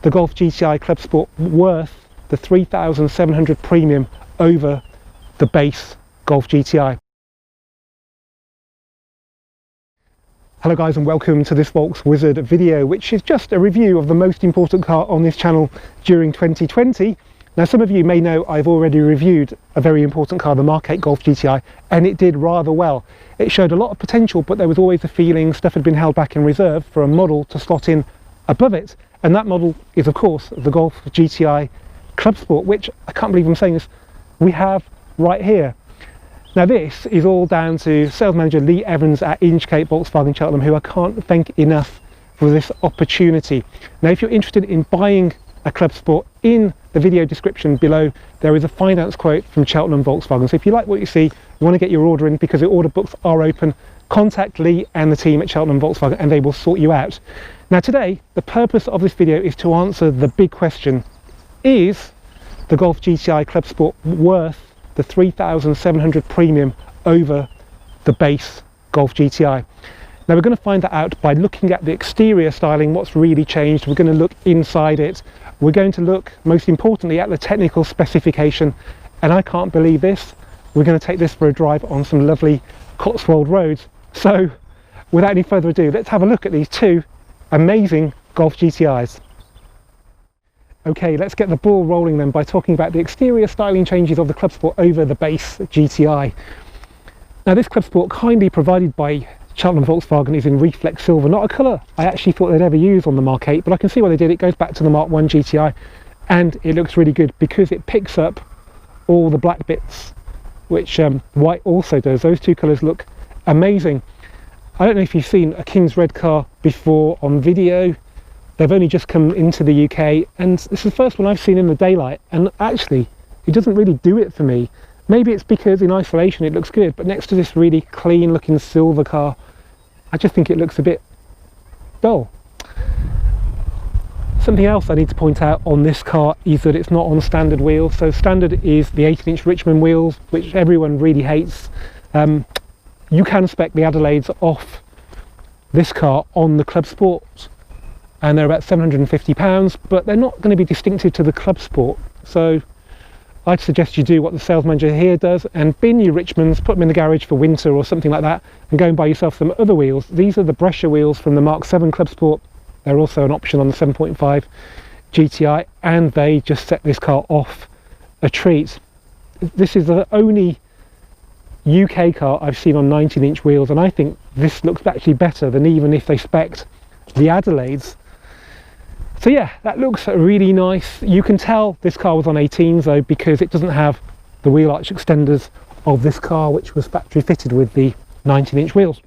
the Golf GTI Club Sport worth the 3,700 premium over the base Golf GTI? Hello guys, and welcome to this Volks Wizard video, which is just a review of the most important car on this channel during 2020. Now, some of you may know I've already reviewed a very important car, the Mk8 Golf GTI, and it did rather well. It showed a lot of potential, but there was always a feeling stuff had been held back in reserve for a model to slot in above it. And that model is, of course, the Golf GTI CLUBSPORT, which, I can't believe I'm saying this, we have right here. Now, this is all down to sales manager Lee Evans at INCHCAPE Volkswagen Cheltenham, who I can't thank enough for this opportunity. Now, if you're interested in buying a CLUBSPORT, in the video description below there is a finance quote from Cheltenham Volkswagen. So if you like what you see, you want to get your order in, because the order books are open, contact Lee and the team at Cheltenham Volkswagen and they will sort you out. Now, today the purpose of this video is to answer the big question: is the Golf GTI CLUBSPORT worth the 3,700 premium over the base Golf GTI? Now, we're going to find that out by looking at the exterior styling, what's really changed. We're going to look inside it. We're going to look, most importantly, at the technical specification. And I can't believe this, we're going to take this for a drive on some lovely Cotswold roads. So, without any further ado, let's have a look at these two amazing Golf GTIs. Okay, let's get the ball rolling then by talking about the exterior styling changes of the CLUBSPORT over the base GTI. Now, this CLUBSPORT, kindly provided by Cheltenham Volkswagen, is in reflex silver, not a colour I actually thought they'd ever use on the Mk8, but I can see why they did. It goes back to the Mark 1 GTI and it looks really good because it picks up all the black bits, which white also does. Those two colours look amazing. I don't know if you've seen a King's Red car before on video. They've only just come into the UK and this is the first one I've seen in the daylight, and actually it doesn't really do it for me. Maybe it's because in isolation it looks good, but next to this really clean looking silver car, I just think it looks a bit dull. Something else I need to point out on this car is that it's not on standard wheels. So standard is the 18-inch Richmond wheels, which everyone really hates. You can spec the Adelaides off this car on the CLUBSPORT, and they're about £750, but they're not going to be distinctive to the CLUBSPORT. So I'd suggest you do what the sales manager here does and bin your Richmonds, put them in the garage for winter or something like that, and go and buy yourself some other wheels. These are the Brescia wheels from the Mark 7 CLUBSPORT. They're also an option on the 7.5 GTI, and they just set this car off a treat. This is the only UK car I've seen on 19-inch wheels, and I think this looks actually better than even if they spec'd the Adelaides. So yeah, that looks really nice. You can tell this car was on 18s though, because it doesn't have the wheel arch extenders of this car, which was factory fitted with the 19-inch wheels.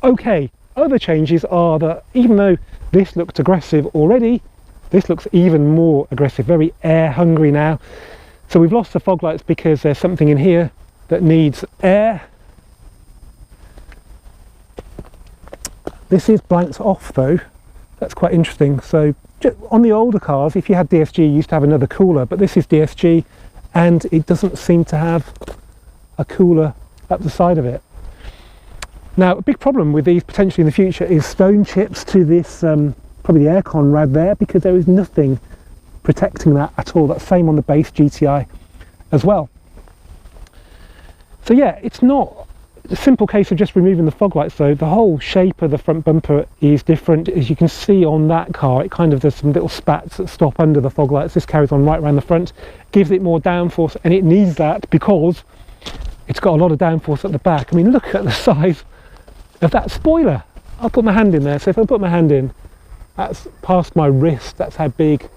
Okay, other changes are that even though this looked aggressive already, this looks even more aggressive, very air hungry now. So we've lost the fog lights because there's something in here that needs air. This is blanked off though. That's quite interesting. So on the older cars, if you had DSG, you used to have another cooler, but this is DSG and it doesn't seem to have a cooler up the side of it. Now, a big problem with these potentially in the future is stone chips to this, probably the aircon rad there, because there is nothing protecting that at all. That's same on the base GTI as well. So yeah, it's not a simple case of just removing the fog lights though. The whole shape of the front bumper is different. As you can see on that car, it kind of does some little spats that stop under the fog lights. This carries on right around the front, gives it more downforce, and it needs that because it's got a lot of downforce at the back. I mean, look at the size of that spoiler. I'll put my hand in there. So if I put my hand in, that's past my wrist. That's how big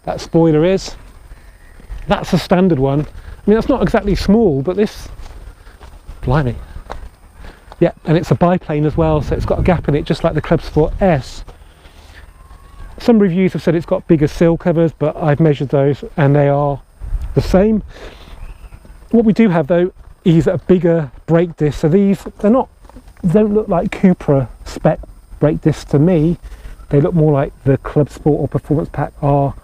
that spoiler is. That's a standard one. I mean, that's not exactly small, but this, blimey. Yeah, and it's a biplane as well, so it's got a gap in it just like the CLUBSPORT S. Some reviews have said it's got bigger sill covers, but I've measured those and they are the same. What we do have though is a bigger brake disc. So these, don't look like Cupra spec brake discs to me. They look more like the CLUBSPORT or Performance Pack R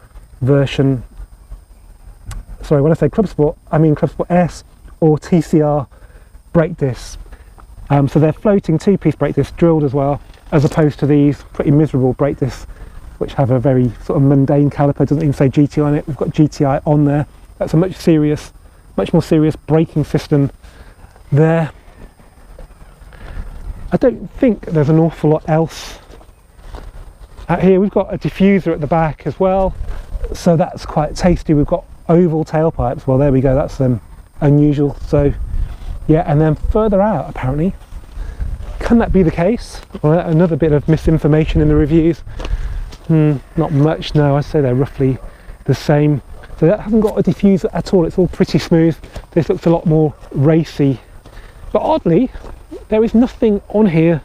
version. Sorry, when I say CLUBSPORT, I mean CLUBSPORT S or TCR brake discs. So they're floating two-piece brake discs, drilled as well, as opposed to these pretty miserable brake discs which have a very sort of mundane caliper, doesn't even say GTI on it. We've got GTI on there. That's a much more serious braking system there. I don't think there's an awful lot else out here. We've got a diffuser at the back as well, so that's quite tasty. We've got oval tailpipes. Well, there we go, that's unusual. So yeah, and then further out, apparently, can that be the case? Well, another bit of misinformation in the reviews. Not much, no. I'd say they're roughly the same. So that hasn't got a diffuser at all. It's all pretty smooth. This looks a lot more racy. But oddly, there is nothing on here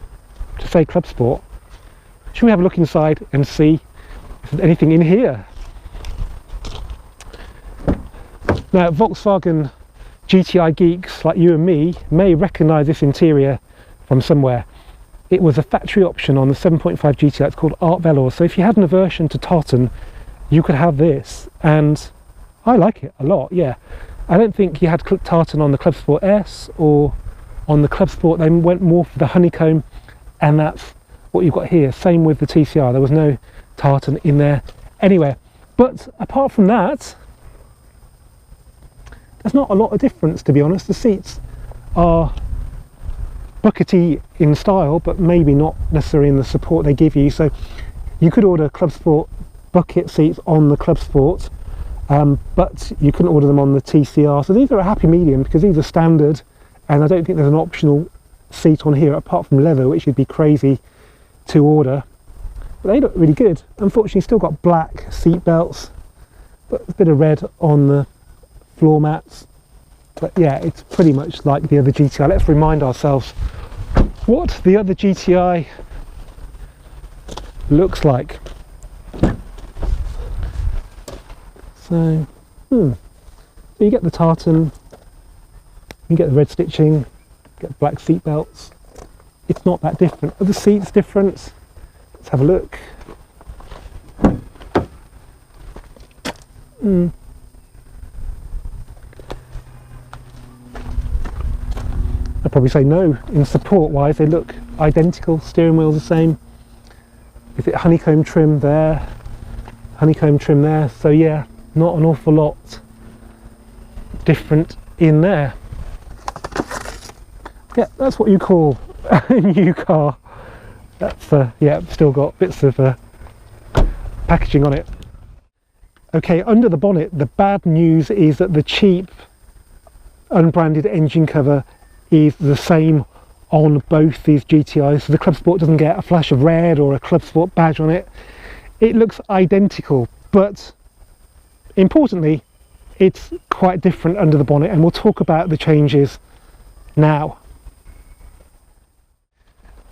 to say Club Sport. Should we have a look inside and see if there's anything in here? Now, Volkswagen GTI geeks like you and me may recognise this interior from somewhere. It was a factory option on the 7.5 GTI. It's called Art Velour. So if you had an aversion to tartan, you could have this, and I like it a lot. Yeah, I don't think you had tartan on the Clubsport S or on the Clubsport. They went more for the honeycomb, and that's what you've got here. Same with the TCR. There was no tartan in there anywhere. But apart from that, there's not a lot of difference, to be honest. The seats are buckety in style, but maybe not necessarily in the support they give you. So you could order Clubsport bucket seats on the Clubsport, but you couldn't order them on the TCR. So these are a happy medium because these are standard, and I don't think there's an optional seat on here apart from leather, which would be crazy to order. But they look really good. Unfortunately, still got black seat belts, but a bit of red on the floor mats. But yeah, it's pretty much like the other GTI. Let's remind ourselves what the other GTI looks like. So, so you get the tartan, you get the red stitching, get black seat belts. It's not that different. Are the seats different? Let's have a look. I'd probably say no. In support wise, they look identical. Steering wheel's the same. Is it honeycomb trim there? Honeycomb trim there. So yeah, not an awful lot different in there. Yeah, that's what you call a new car. That's yeah, still got bits of packaging on it. Okay, under the bonnet, the bad news is that the cheap unbranded engine cover is the same on both these GTIs. So the Club Sport doesn't get a flash of red or a Club Sport badge on it. It looks identical, but importantly, it's quite different under the bonnet, and we'll talk about the changes now.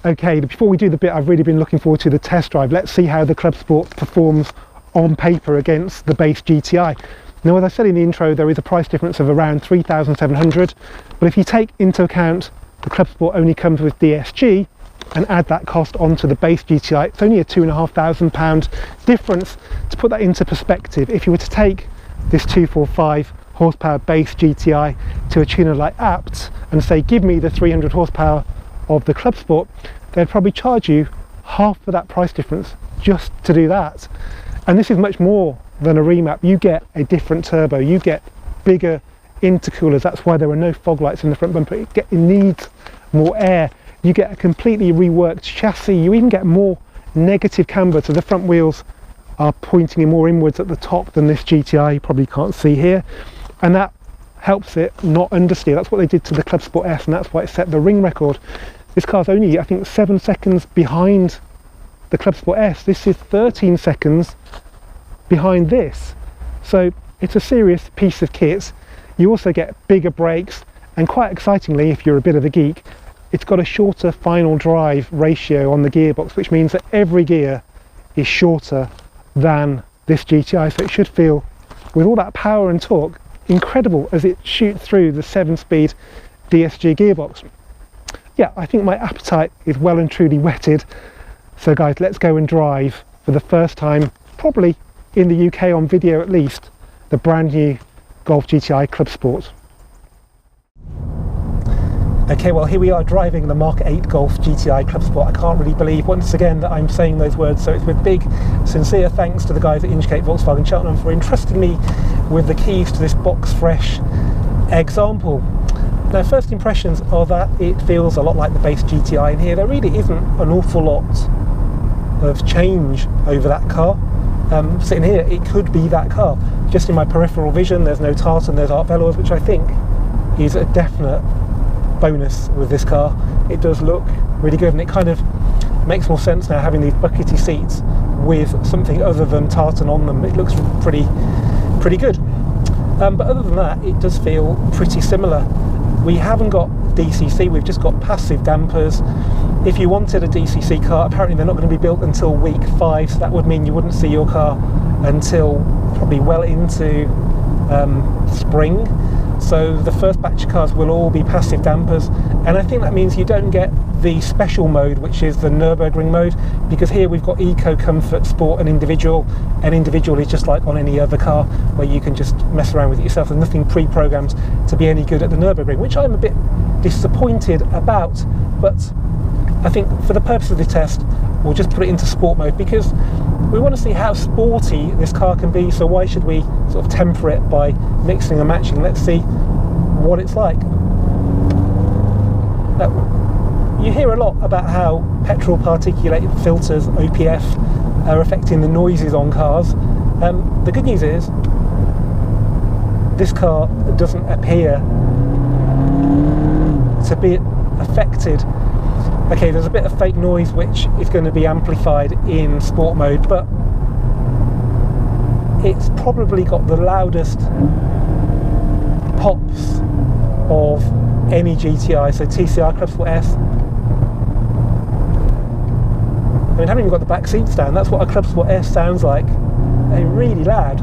Okay, before we do the bit I've really been looking forward to, the test drive, let's see how the Club Sport performs on paper against the base GTI. Now, as I said in the intro, there is a price difference of around 3,700, but if you take into account the Club Sport only comes with DSG and add that cost onto the base GTI, it's only a £2,500 difference. To put that into perspective, if you were to take this 245 horsepower base GTI to a tuner like Apt and say, give me the 300 horsepower of the Club Sport, they'd probably charge you half of that price difference just to do that. And this is much more than a remap. You get a different turbo, you get bigger intercoolers. That's why there are no fog lights in the front bumper. It needs more air. You get a completely reworked chassis. You even get more negative camber, so the front wheels are pointing more inwards at the top than this GTI. You probably can't see here, and that helps it not understeer. That's what they did to the Club Sport S, and that's why it set the ring record. This car's only, I think, 7 seconds behind the Club Sport S. This is 13 seconds behind this, so it's a serious piece of kit. You also get bigger brakes, and quite excitingly, if you're a bit of a geek, it's got a shorter final drive ratio on the gearbox, which means that every gear is shorter than this GTI, so it should feel, with all that power and torque, incredible as it shoots through the 7-speed DSG gearbox. Yeah, I think my appetite is well and truly whetted. So guys, let's go and drive for the first time, probably in the UK on video at least, the brand new Golf GTI Club Sport. Okay, well here we are driving the Mk8 Golf GTI CLUBSPORT. I can't really believe once again that I'm saying those words, so it's with big, sincere thanks to the guys at INCHCAPE Volkswagen Cheltenham for entrusting me with the keys to this box fresh example. Now, first impressions are that it feels a lot like the base GTI in here. There really isn't an awful lot of change over that car. Sitting here, it could be that car. Just in my peripheral vision, there's no tartan, there's art velours, which I think is a definite bonus with this car. It does look really good, and it kind of makes more sense now having these buckety seats with something other than tartan on them. It looks pretty good. But other than that, it does feel pretty similar. We haven't got DCC, we've just got passive dampers. If you wanted a DCC car, apparently they're not going to be built until week 5, so that would mean you wouldn't see your car until probably well into spring. So the first batch of cars will all be passive dampers, and I think that means you don't get the special mode, which is the Nürburgring mode, because here we've got Eco, Comfort, Sport and Individual, and Individual is just like on any other car where you can just mess around with it yourself. There's nothing pre-programmed to be any good at the Nürburgring, which I'm a bit disappointed about, but I think for the purpose of the test we'll just put it into Sport mode, because we want to see how sporty this car can be, so why should we sort of temper it by mixing and matching? Let's see what it's like. Now, you hear a lot about how petrol particulate filters, OPF, are affecting the noises on cars. The good news is this car doesn't appear to be affected. Okay, there's a bit of fake noise which is going to be amplified in Sport mode, but it's probably got the loudest pops of any GTI, so TCR CLUBSPORT S. I mean, haven't even got the back seats down. That's what a CLUBSPORT S sounds like. They're really loud.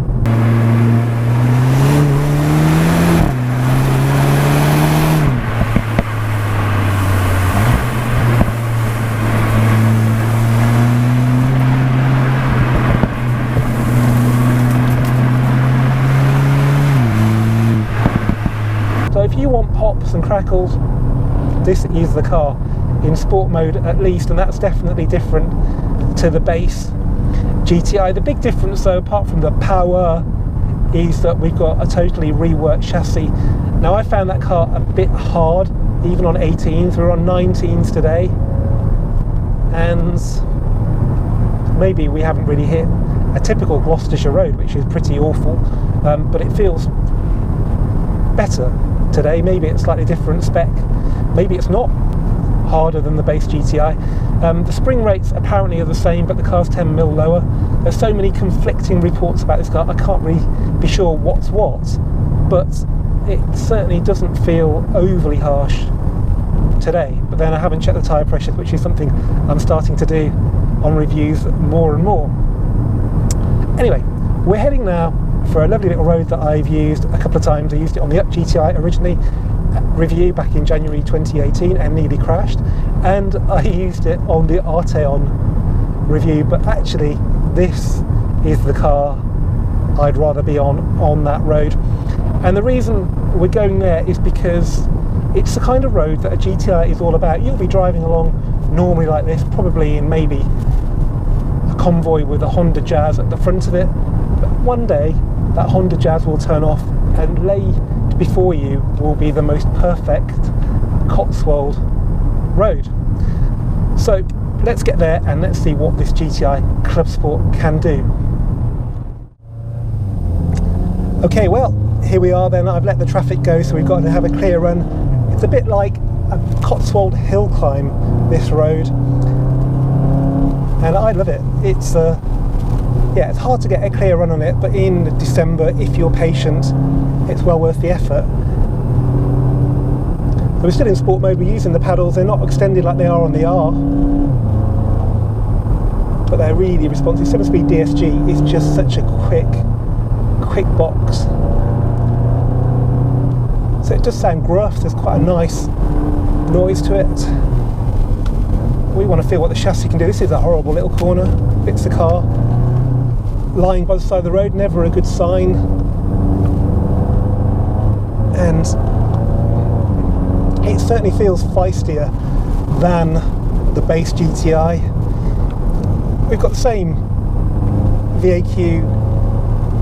So if you want pops and crackles, this is the car in Sport mode at least, and that's definitely different to the base GTI. The big difference though, apart from the power, is that we've got a totally reworked chassis. Now, I found that car a bit hard even on 18s. We're on 19s today, and maybe we haven't really hit a typical Gloucestershire road, which is pretty awful, but it feels better today. Maybe it's slightly different spec, maybe it's not harder than the base GTI. The spring rates apparently are the same, but the car's 10mm lower. There's so many conflicting reports about this car, I can't really be sure what's what, but it certainly doesn't feel overly harsh today. But then I haven't checked the tyre pressure, which is something I'm starting to do on reviews more and more. Anyway, we're heading now for a lovely little road that I've used a couple of times. I used it on the Up GTI originally review back in January 2018 and nearly crashed, and I used it on the Arteon review, but actually this is the car I'd rather be on that road. And the reason we're going there is because it's the kind of road that a GTI is all about. You'll be driving along normally like this, probably in maybe a convoy with a Honda Jazz at the front of it, but one day that Honda Jazz will turn off, and lay before you will be the most perfect Cotswold road. So let's get there and let's see what this GTI CLUBSPORT can do. Okay, well, here we are then. I've let the traffic go, so we've got to have a clear run. It's a bit like a Cotswold hill climb, this road, and I love it. It's yeah, it's hard to get a clear run on it, but in December, if you're patient, it's well worth the effort. So we're still in Sport mode, we're using the paddles. They're not extended like they are on the R, but they're really responsive. 7-speed DSG is just such a quick box. So it does sound gruff, there's quite a nice noise to it. We want to feel what the chassis can do. This is a horrible little corner, fits the car. Lying by the side of the road, never a good sign. And it's certainly feels feistier than the base GTI. We've got the same VAQ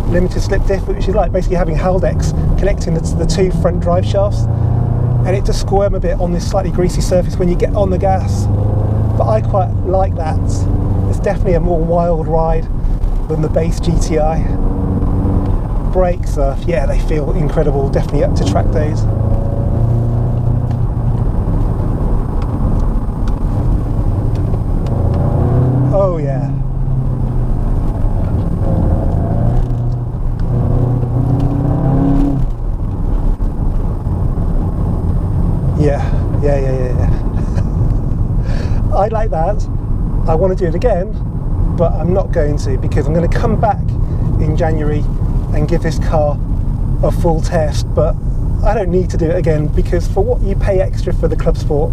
limited slip diff, which is like basically having Haldex connecting the two front drive shafts, and it does squirm a bit on this slightly greasy surface when you get on the gas, but I quite like that. It's definitely a more wild ride than the base GTI. Brakes, yeah, they feel incredible, definitely up to track days. Oh yeah. Yeah. I like that. I want to do it again, but I'm not going to, because I'm going to come back in January and give this car a full test, but I don't need to do it again, because for what you pay extra for the Club Sport,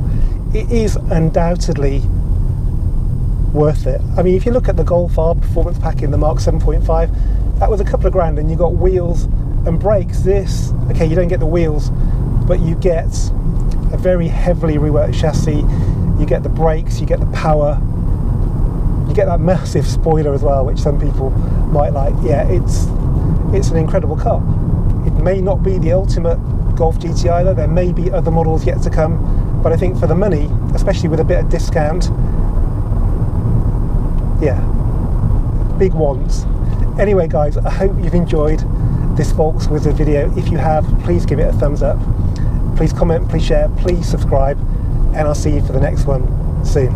it is undoubtedly worth it. I mean, if you look at the Golf R performance pack in the Mark 7.5, that was a couple of grand and you got wheels and brakes. This, okay, you don't get the wheels, but you get a very heavily reworked chassis, you get the brakes, you get the power, you get that massive spoiler as well, which some people might like. Yeah, it's an incredible car. It may not be the ultimate Golf GTI though, there may be other models yet to come, but I think for the money, especially with a bit of discount, yeah, big ones. Anyway guys, I hope you've enjoyed this Volks Wizard video. If you have, please give it a thumbs up, please comment, please share, please subscribe, and I'll see you for the next one soon.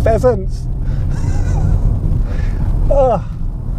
Pheasants. Ugh.